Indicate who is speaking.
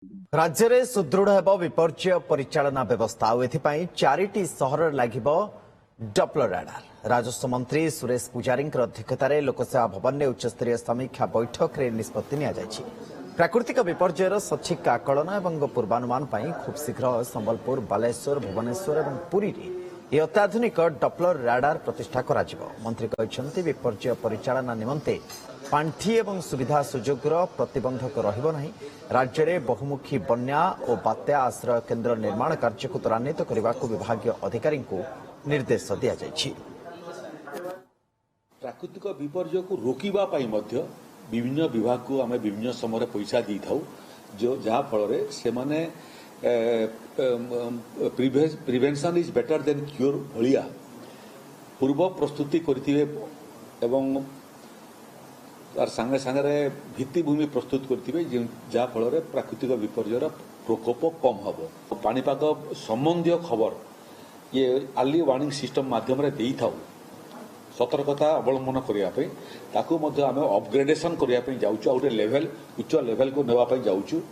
Speaker 1: राज्य में सुदृढ़ हेब विपर्य परिचालना व्यवस्था और एथिपाई चारिटी सहर लागिबो डपलर राडार। राजस्व मंत्री सुरेश पुजारी अध्यक्षतार लोकसेवा भवन में उच्चस्तरीय समीक्षा बैठक में निष्पत्ति निया जायछि। प्राकृतिक विपर्यर सठिक आकलन और पूर्वानुमान पर खूब शीघ्र संबलपुर, बालेश्वर, भुवनेश्वर और पुरी में यह अत्याधुनिक डपलर राडार प्रतिष्ठा करा जिवो। मंत्री कहते विपर्य परिचालना निमंते पांठी एवं सुविधा सुजोगर प्रतिबंधक रहिबो नाही। राज्य में बहुमुखी बन्या और बात्या आश्रय केन्द्र निर्माण कार्य को त्वरान्वित करने को विभागीय अधिकारी को निर्देश दिया जायछि।
Speaker 2: प्राकृतिक विपर्य को रोकिबा पाई मध्य विभिन्न विभाग को आम विभिन्न समय पैसा दी था जो जहाँ फल से माने prevention is better than cure भलिया पूर्व प्रस्तुति करथिबे एवं तार संगे संगे भित्तिभूमि प्रस्तुत करथिबे जहाँ फल प्राकृतिक विपर्यर प्रकोप कम हम। पानीपाग संबंधी खबर ये अर्ली वार्निंग सिस्टम माध्यम रे देई थाउ सतर्कता अवलंबन करने ताकू आम अपग्रेडेशन करने जाऊँ, लेवल उच्च लेवल को नेवाई जाऊँ।